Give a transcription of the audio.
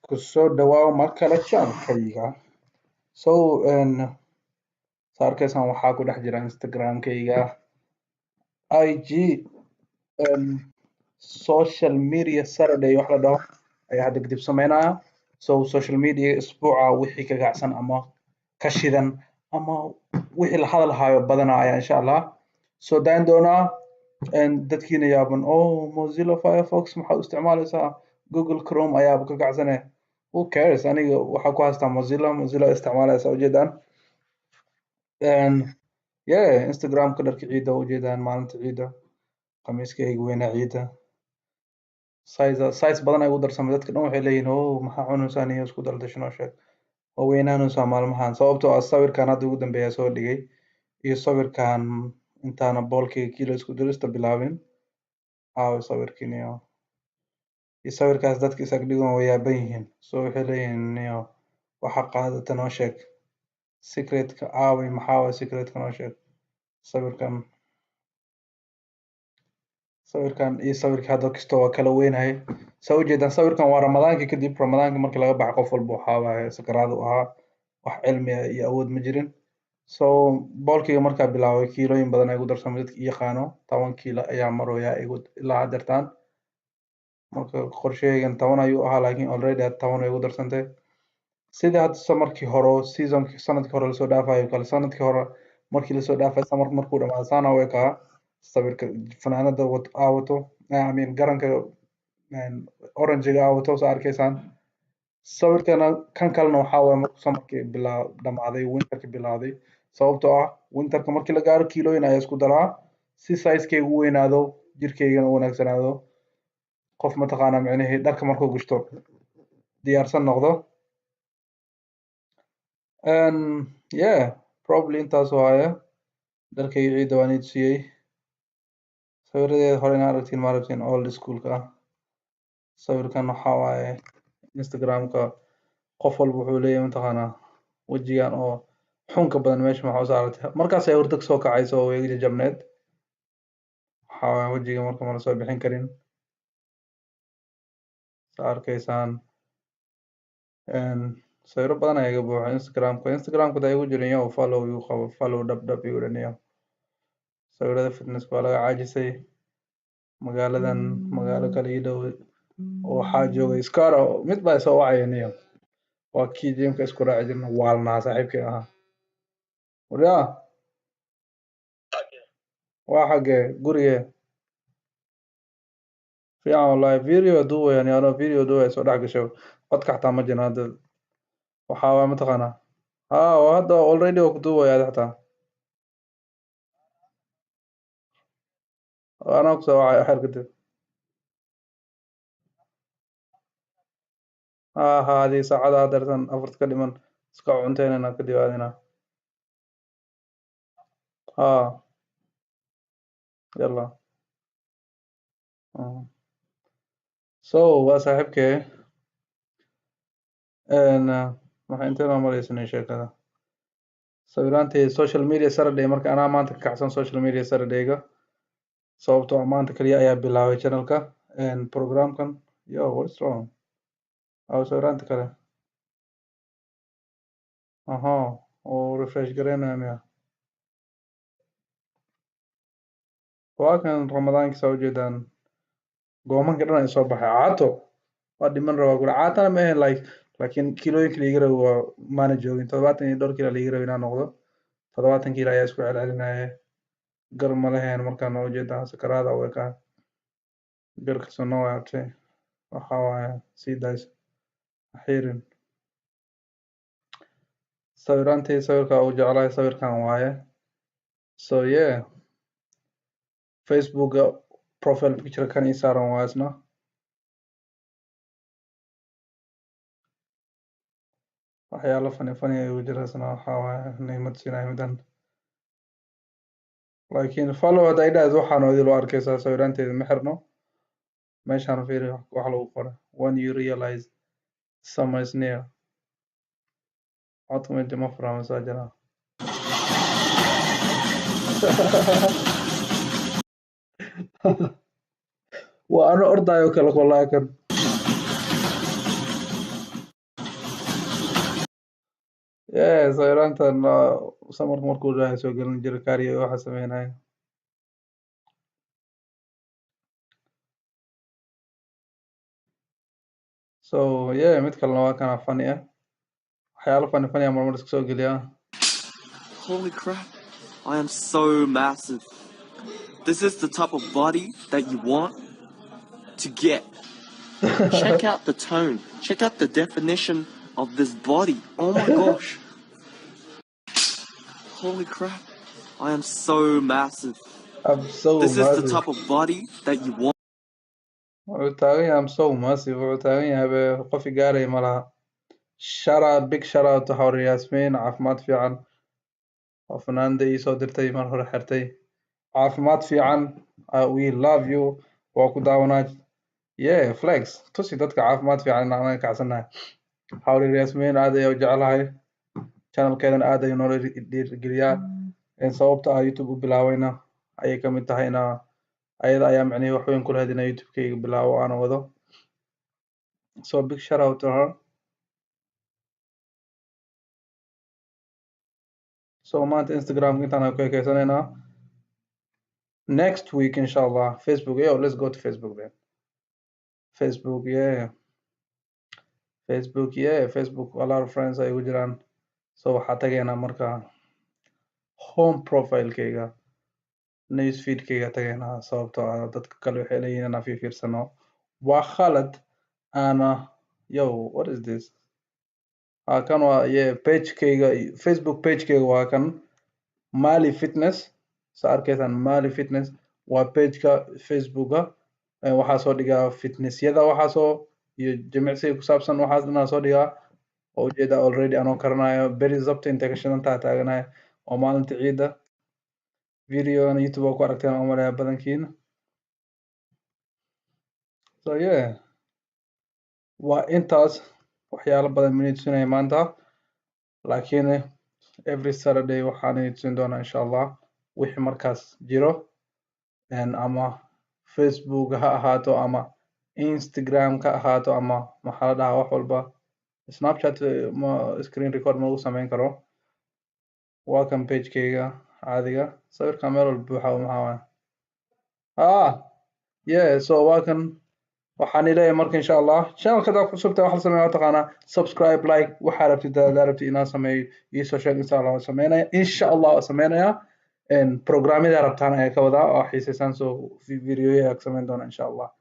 kusoo dhawaaw mar kale channelkayga. So saarkaysan waxaa ku dhex jira Instagramkayga, IG, social media Saturday wax la dhaho ayaa hadda kadib sameynaya. So social media isbuuca wixii ka gacsan ama ka shidan ama wixii la hadalhayo badanaa ayaa insha Allah soo daayin doonaa. dadkiina yaaban Mozilla Firefox maxaa u isticmaalaysaa Google Chrome ayaaba ka gacsanay. Who cares? aniga waxaa ku haystaa Mozilla isticmaalaysaa ujeedaan. Instagramka dharka ciida ujeedaan maalinta ciida qamiiskayga weynaa ciida size badan ay ugu darsamay dadka dhan waxay leeyihiin maxaa cunaysaa iyo isku daldasho noo sheeg oo weynaanaysaa maalmahan sababtoo ah sawirkan hadda ugu dambeeya soo dhigay iyo sawirkan intaana boolkayga kiilo isku dirista bilaabin sawirkiin iyo sawirkaas dadka isag dhigan way yaaban yihiin so waxay leeyihiin waxa qaadata noo sheeg secretka maxaa waa secretka noo sheeg sawirkan iyo sawirka hadda kastoo waa kala weynahay soo ujeedaan sawirkan waa ramadaanka kadib ramadaanka markii laga baxo qof walba waxaa waaye sakaraad u ahaa wax cilmi iyo awood ma jirin so boolkayga markaa bilaabay kiilooyin badan ay ugu darsamay dadka yaqaano 10 kiilo ayaa marooyaa ilaa hadeertaan marka qorsheygan 10 ayuu ahaa laakiin already 10 ay ugu darsantay sidii hadda samarkii hore seasonki sanadkii hore lasoo dhaafayo kale sanadkii hore markii lasoo dhaafay samarka markuu dhamaado saana way kaa sawirka fanaanada wato garanka oranjiga wato soo arkaysaan sawirkana kan kalena waxaa waaye markuu samarkii dhamaaday winterkii bilaaday sababtoo ah winterka markii la gaaro kiilooyin ayaa isku daraa si sizekayga u weynaado jirkaygana u wanaagsanaado qof mataqaanaa micnihii dharka markuu gashto diyaarsan noqdo probably intaas waaye dharkayga ciida waan ii tusiyey sawiradeeda hore inaa aragtiin ma aragtiin old schoolka ah sawirkan waxaa waaye Instagramka qof walba wuxuu leeyahay mataqaanaa wejigan oo xunka badan meesha maxaa u saaratay markaas ay hurdo soo kacayso oo way jabneed waxaa waaye wejiga marka ma la soo bixin karin arkaysaan sawiro badan ayaa iga buuxa Instagramka da igu jirin yow follow igu qabo follow dhab igu dhaniyo sawirada fitness waa laga caajisay magaalo kale ii dhow oo waxaa joogay Skaro mid baa soo wacayaniyo waa kii jimka isku raaci jirna waalnaa saaxiibkay ahaa wariyaa waa xagee gurigee fiican wallahi video duubayaan yaano video duubay soo dhex gasho codka xataa ma jirno hadda waxaa waa mataqaanaa hadda already waa ku duubaya xataa anaa ku soo wacay xer kadib hadii saacada hadeertan afarta ka dhiman iska cunteynana kadib aadina yalla so waa saaxiibkee waxaa intee maraysanay sheekada sawiraantay social media Saturday marka anaa maanta ka kacsan social media Saturdayga sababtoo maanta kaliya ayaa bilaabay channelka programkan what's wrong sawiraanta kale oo refresh gareynaya miya waa kan ramadaankii soo ujeedaan goomanka dhan ay soo baxay caato waa dhiman rabaa guri caatana ma ahayn laakiin kiilooyinka liiga rabo waa maana joogin 70 iyo dhowr kiilo liiga rabo inaan noqdo 70 kiilo ayaa isku celcelinaya gar ma lahayn markaan noo ujeedaan sakaraada u ekaan garkasoo noo yaabtay waxaa waaye sii dayso xirin sawiraantay sawirka uu jeclahay sawirkan waaye so Facebooka profile picture kan ii saaran waa isna waxyaalo fani ayuu jira isna waxaa waaye niimad siinay midan laakiin follow hadda idhaas waxaan idilo arkaysaa sawiraanteeda ma xirno meeshaan fiiri wax lagu qoray when you realize summer is near codka ma furaa masaajana waa ano ordaayo kale wallahi kan Yeah, sawiraantan samarka markuu dhahay soo gelin jiray kaariyo waxa sameynaya. So yeah, mid kalena waa kana funny ah. Waxyaalo funny ah marmar iska soo geliya. Holy crap, I am so massive. This is the type of body that you want to get. Check out the tone. Check out the definition of this body. Oh my gosh. Holy crap, I am so massive. I'm so This is the massive. type of body that you want. Wuxuu taagan yahay I'm so massive. Wuxuu taagan yahay be qofi gaaray ma laha. Shout out, big shout out to Hawri Yasmin. caafimaad fiican. oo fanaanda ii soo dirtay mar hore xirtay. caafimaad fiican. We love you. waa ku daawanaa. Yeah, flex. Tusi dadka caafimaad fiican anaga kacsanahay. Hawri Yasmin aad ayay u jecelahay. channelkeedan aad ayuu noola dhiirigeliyaa. sababta aan YouTube u bilaawayna ayay ka mid tahayna ayada ayaa macnihii wax weyn ku lahayd inaan YouTube-kayga bilaabo aan wado. So big shout out to her. So maanta Instagram intaan ku ekeysanaynaa. Next week inshallah Facebook. Yo, let's go to Facebook then. Facebook, yeah. Facebook, a lot of friends ay ugu jiraan. So waxaa tagaynaa marka home profile-kayga news feed-kayga tagaynaa sababtoo ah dadka kale waxay leeyihiin inaan fiirsano. waa khalad ana yo, what is this? kan waa page-kayga Facebook page-kayga waa kan Mali Fitness. Sa arkaysaan Mali Fitness waa page-ka Facebook-a. waxaa soo dhigaa fitness-yada waxaasoo iyo jimicsiga ku saabsan waxaas dhanaa soo dhigaa. oo ujeedaa already anoo karanayo beri zabta intay ka shidantaa taaganahay oo maalinta ciida. videogan YouTube oo ku aragteen oo malaya badankiina. So yeah, waa intaas waxyaalo badan minay tusinaya maanta. laakiin every Saturday waxaan idin tusin doonaa insha Allah wixii markaas jiro. ama Facebook ha ahaato ama Instagram ka ahaato ama maxaa la dhahaa wax walba. Snapchat screen record ma lagu samayn karo. waa kan page-kayga caadiga. sawirka meel walba buuxa maxaa waaye. yeah, so waa kan waxaan ileeyahay marka insha Allah channelka daa cusubta wax la sameeyo taqaana subscribe, like, waxa rabtid inaan sameeyo iyo soo sheeg insha Allah sameynaya insha Allah sameynaya. programmada rabtaan ay ka wadaa oo xiiseysaan soo video ka sameyn doona insha Allah.